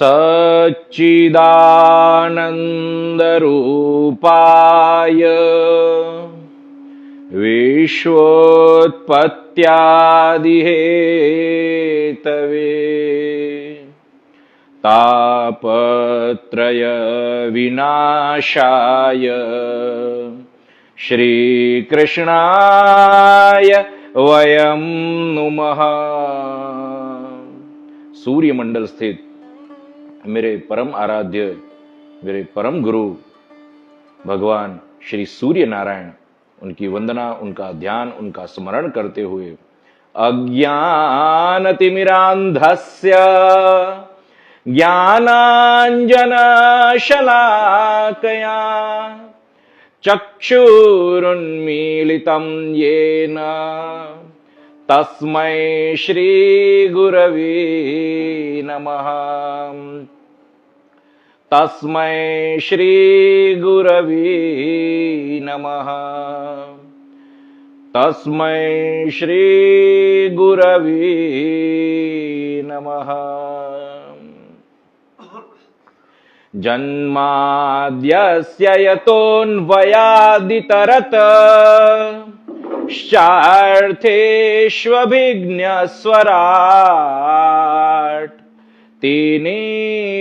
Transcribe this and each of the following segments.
सच्चिदानन्दरूपाय विश्वोत्पत्त्यादिहेतवे तापत्रय विनाशाय श्रीकृष्णाय वयं नुमः। सूर्य मंडल स्थित मेरे परम आराध्य, मेरे परम गुरु भगवान श्री सूर्य नारायण, उनकी वंदना, उनका ध्यान, उनका स्मरण करते हुए अज्ञानतिमिरान्धस्य ज्ञानाञ्जनशलाकया चक्षुरुन्मीलितं येन तस्मै श्रीगुरवे नमः। तस्मै श्रीगुरवे नमः। तस्मै श्रीगुरवे नमः। जन्माद्यस्य यतोऽन्वयादितरत शार्थेष्वभिघ्नस्वराट् तेने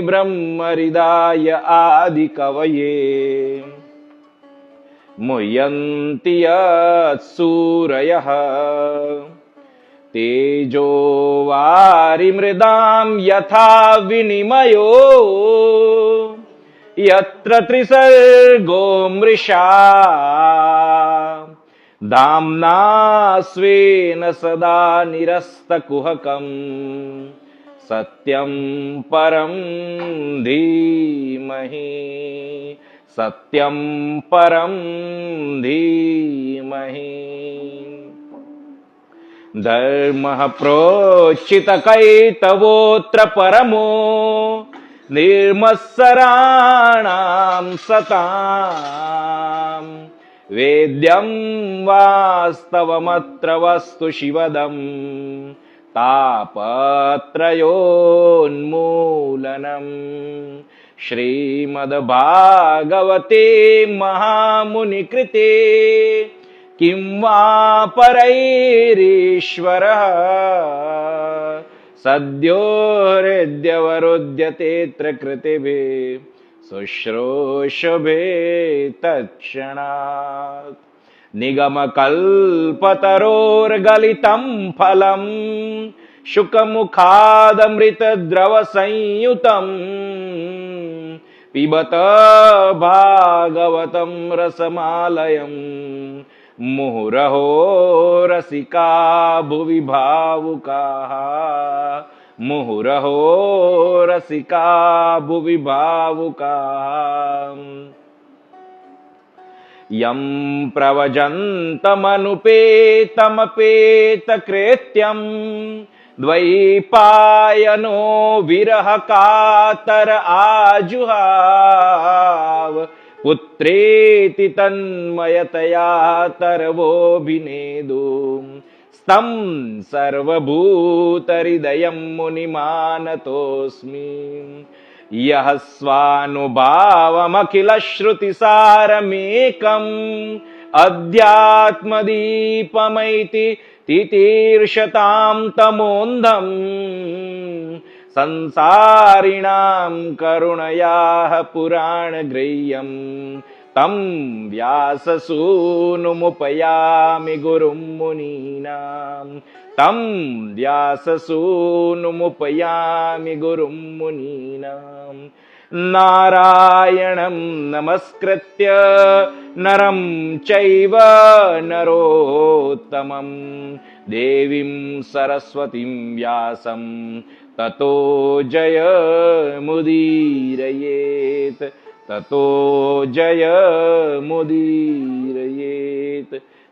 ब्रह्महृदाय आदिकवये मुह्यन्ति यत्सूरयः तेजो वारिमृदां यथा विनिमयो यत्र त्रिसर्गो मृषा धाम्ना स्वेन सदा निरस्तकुहकम् सत्यं परं धीमहि। सत्यं परं धीमहि। धर्मः प्रोच्चितकैतवोऽत्र परमो निर्मत्सराणां सताम् वेद्यं वास्तवमत्र वस्तु शिवदम् तापत्रयोन्मूलनम्। श्रीमद्भागवते महामुनिकृते किं वा परैरीश्वरः सद्यो हृद्यवरुध्यतेऽत्र कृतिभिः शुश्रूषुभे तत्क्षणात्। निगमकल्पतरोर्गलितं फलं शुकमुखादमृतद्रवसंयुतं पिबत भागवतं रसमालयम् मुहुरहो रसिका भुवि भावुकाः। मुहुरहो रसिका भुवि भावुकाः। यं प्रवजन्तमनुपेतमपेतकृत्यं द्वैपायनो विरह कातर आजुहाव पुत्रेति तन्मयतया तरवोऽभिनेदुं स्तं सर्वभूतहृदयं मुनिमानतोऽस्मि। यः स्वानुभावमखिलश्रुतिसारमेकम् अध्यात्मदीपमैति तितीर्षतां तमोन्धम् संसारिणां करुणयाः पुराणगृह्यम् तं व्याससूनुमुपयामि गुरुं मुनीनां। तं व्याससूनुमुपयामि गुरुं मुनीनां। नारायणं नमस्कृत्य नरं चैव नरोत्तमं देवीं सरस्वतीं व्यासं ततो जयमुदीरयेत्। ततो जयमुदीरयेत्।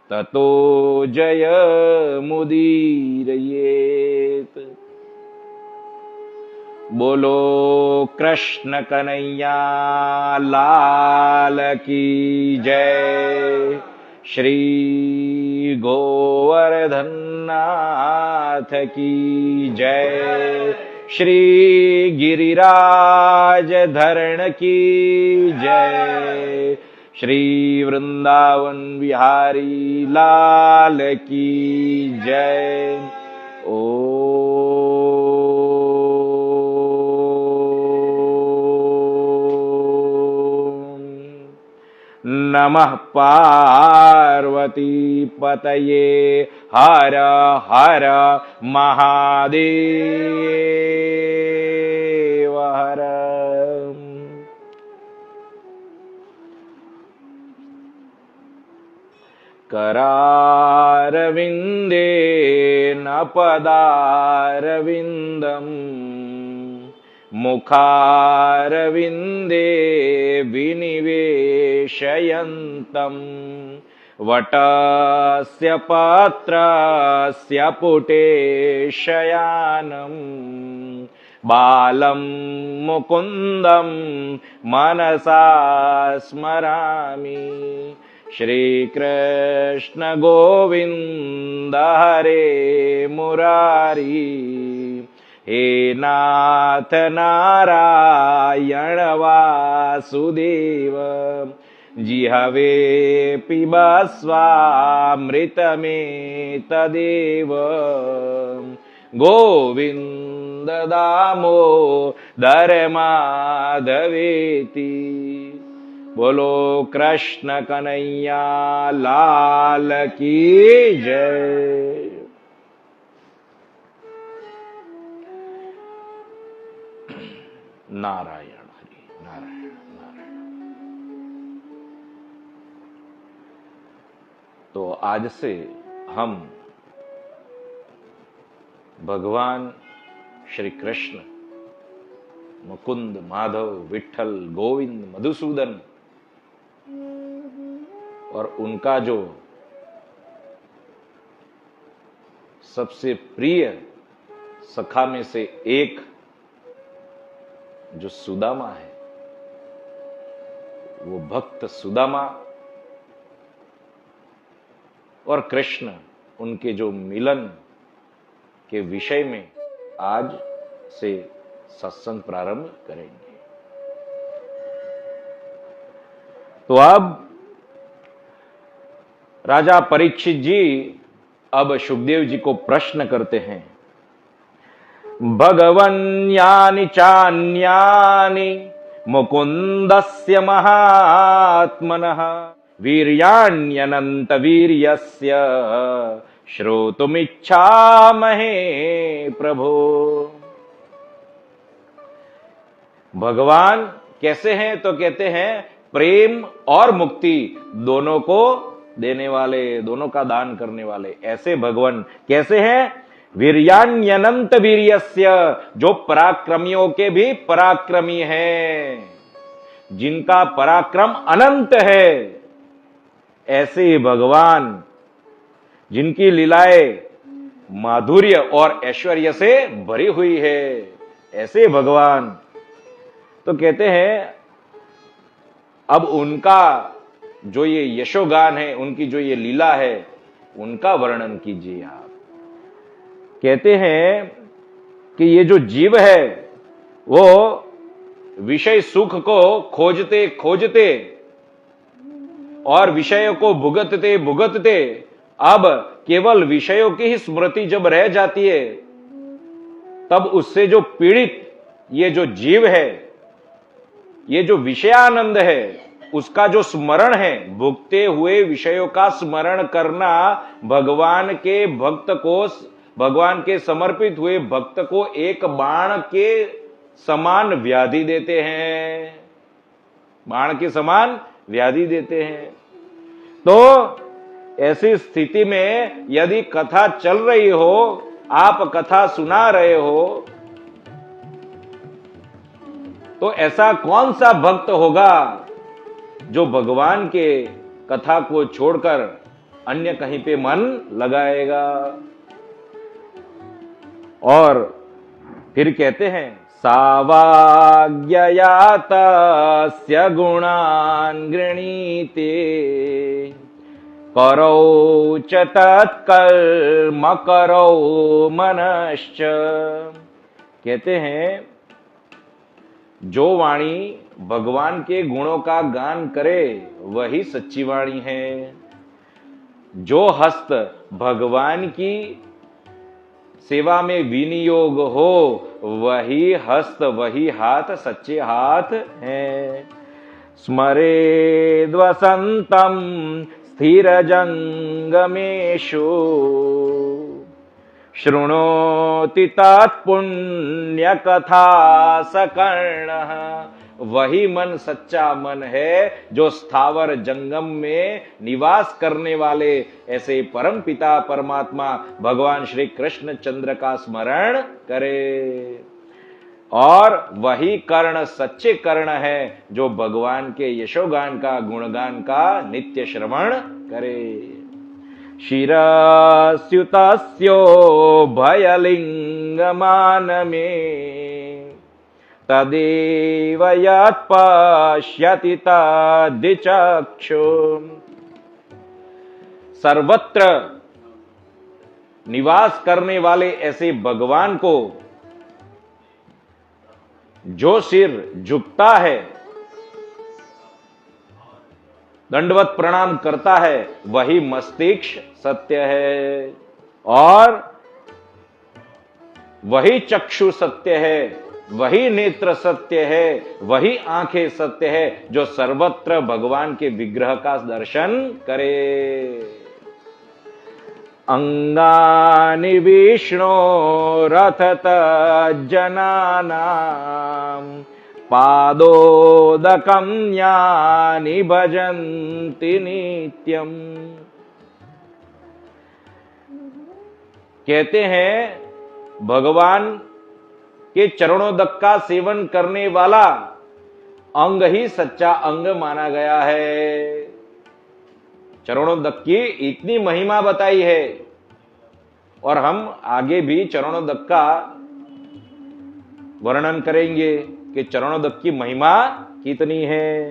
ततो जयमुदीरयेत्। बोलो कृष्ण कन्हैया लाल की जय। श्री गोवर्धन नाथ की जय। श्री गिरिराज धरण की जय। श्री वृंदावन विहारी लाल की जय। नमः पार्वती पतये हर हर महादेव हर। करारविन्देन पदारविन्दम् मुखारविन्दे विनिवेशयन्तम् वटस्य पात्रस्य पुटे शयानम् बालं मुकुन्दं मनसा स्मरामि। श्रीकृष्ण गोविन्द हरे मुरारी हे नाथ नारायण वासुदेव जिहवे पिबा स्वामृतमेतदेव गोविन्द दामोदर माधवेति। बोलो कृष्ण कन्हैया लाल की जय। नारायण हरि नारायण नारायण। तो आज से हम भगवान श्री कृष्ण मुकुंद माधव विठल गोविंद मधुसूदन और उनका जो सबसे प्रिय सखा में से एक जो सुदामा है, वो भक्त सुदामा और कृष्ण उनके जो मिलन के विषय में आज से सत्संग प्रारंभ करेंगे। तो अब राजा परीक्षित जी अब सुखदेव जी को प्रश्न करते हैं, भगवन्यानि चान्यानि मुकुन्दस्य महात्मनः वीर्याण्यनन्त वीर्यस्य श्रोतुमिच्छामहे प्रभो। भगवान कैसे हैं? तो कहते हैं प्रेम और मुक्ति दोनों को देने वाले, दोनों का दान करने वाले। ऐसे भगवान कैसे हैं? वीर्याण्यनंत वीर्यस्य, जो पराक्रमियों के भी पराक्रमी हैं, जिनका पराक्रम अनंत है। ऐसे भगवान जिनकी लीलाएं माधुर्य और ऐश्वर्य से भरी हुई है, ऐसे भगवान। तो कहते हैं अब उनका जो ये यशोगान है, उनकी जो ये लीला है, उनका वर्णन कीजिए आप। कहते हैं कि ये जो जीव है वो विषय सुख को खोजते खोजते और विषयों को भुगतते भुगतते अब केवल विषयों की ही स्मृति जब रह जाती है, तब उससे जो पीड़ित ये जो जीव है, ये जो विषयानंद है, उसका जो स्मरण है, भुगते हुए विषयों का स्मरण करना भगवान के भक्त को, भगवान के समर्पित हुए भक्त को एक बाण के समान व्याधि देते हैं, बाण के समान व्याधि देते हैं। तो ऐसी स्थिति में यदि कथा चल रही हो, आप कथा सुना रहे हो, तो ऐसा कौन सा भक्त होगा जो भगवान के कथा को छोड़कर अन्य कहीं पे मन लगाएगा। और फिर कहते हैं सावाज्ञयातस्य गुणान् गृणीते करौ च तत्कर्म करौ मनश्च कहते हैं जो वाणी भगवान के गुणों का गान करे वही सच्ची वाणी है। जो हस्त भगवान की सेवा में विनियोग हो वही हस्त वही हाथ सच्चे हाथ हैं। स्मरेद् वसंतम स्थिर जंगमेषु शृणोति तत्पुण्य कथा सकर्णः। वही मन सच्चा मन है जो स्थावर जंगम में निवास करने वाले ऐसे परम पिता परमात्मा भगवान श्री कृष्ण चंद्र का स्मरण करे। और वही कर्ण सच्चे कर्ण है जो भगवान के यशोगान का गुणगान का नित्य श्रवण करे। शिरस्युतस्यो भयलिंगमानमे तदेव यत्पश्यति तद्विचक्षु। सर्वत्र निवास करने वाले ऐसे भगवान को जो सिर झुकता है, दंडवत प्रणाम करता है, वही मस्तिष्क सत्य है और वही चक्षु सत्य है, वही नेत्र सत्य है, वही आंखें सत्य है जो सर्वत्र भगवान के विग्रह का दर्शन करे। अंगानि विष्णोरथ तज्जनानां पादोदकं यानि भजन्ति नित्यम्। कहते हैं भगवान के चरणोदक का सेवन करने वाला अंग ही सच्चा अंग माना गया है। चरणोदक की इतनी महिमा बताई है और हम आगे भी चरणोदक का वर्णन करेंगे कि चरणोदक की महिमा कितनी है।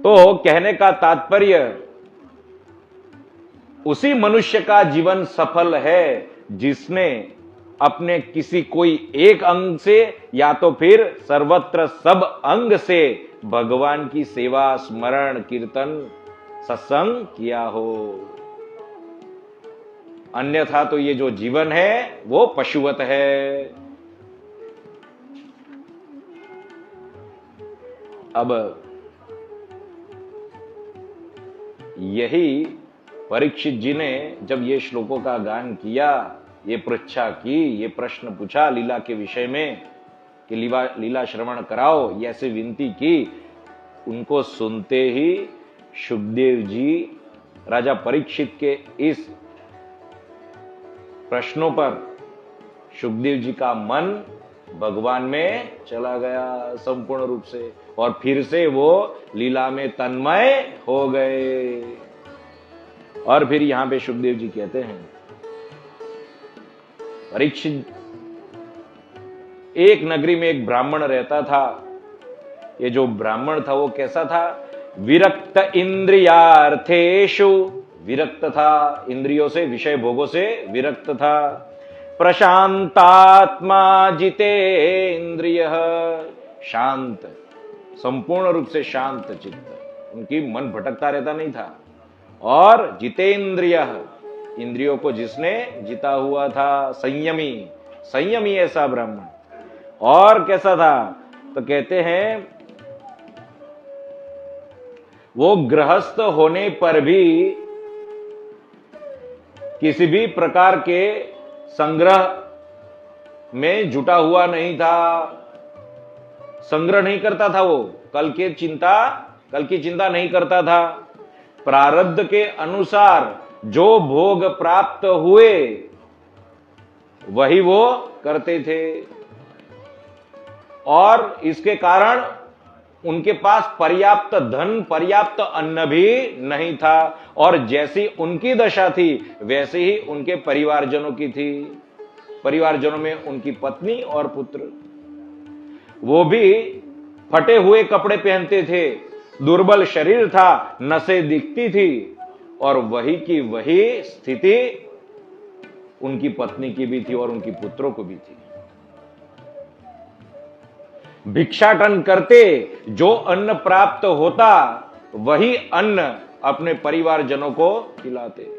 तो कहने का तात्पर्य उसी मनुष्य का जीवन सफल है जिसने अपने किसी कोई एक अंग से या तो फिर सर्वत्र सब अंग से भगवान की सेवा स्मरण कीर्तन सत्संग किया हो। अन्यथा तो ये जो जीवन है वो पशुवत है। अब यही परीक्षित जी ने जब ये श्लोकों का गान किया, ये पृच्छा की, ये प्रश्न पूछा लीला के विषय में कि लीला श्रवण कराओ, ये ऐसे विनती की, उनको सुनते ही सुखदेव जी राजा परीक्षित के इस प्रश्नों पर सुखदेव जी का मन भगवान में चला गया संपूर्ण रूप से और फिर से वो लीला में तन्मय हो गए। और फिर यहां पे सुखदेव जी कहते हैं परीक्षित, एक नगरी में एक ब्राह्मण रहता था। ये जो ब्राह्मण था वो कैसा था? विरक्त इंद्रियार्थेषु, विरक्त था, इंद्रियों से विषय भोगों से विरक्त था। प्रशांतात्मा जितेंद्रिय, शांत, संपूर्ण रूप से शांत चित्त, उनकी मन भटकता रहता नहीं था। और जितेंद्रिय, इंद्रियों को जिसने जीता हुआ था, संयमी, संयमी ऐसा ब्राह्मण। और कैसा था? तो कहते हैं वो गृहस्थ होने पर भी किसी भी प्रकार के संग्रह में जुटा हुआ नहीं था, संग्रह नहीं करता था। वो कल की चिंता नहीं करता था। प्रारब्ध के अनुसार जो भोग प्राप्त हुए वही वो करते थे और इसके कारण उनके पास पर्याप्त धन, पर्याप्त अन्न भी नहीं था। और जैसी उनकी दशा थी वैसे ही उनके परिवारजनों की थी। परिवारजनों में उनकी पत्नी और पुत्र, वो भी फटे हुए कपड़े पहनते थे, दुर्बल शरीर था, नसें दिखती थी। और वही की वही स्थिति उनकी पत्नी की भी थी और उनकी पुत्रों को भी थी। भिक्षाटन करते, जो अन्न प्राप्त होता वही अन्न अपने परिवारजनों को खिलाते।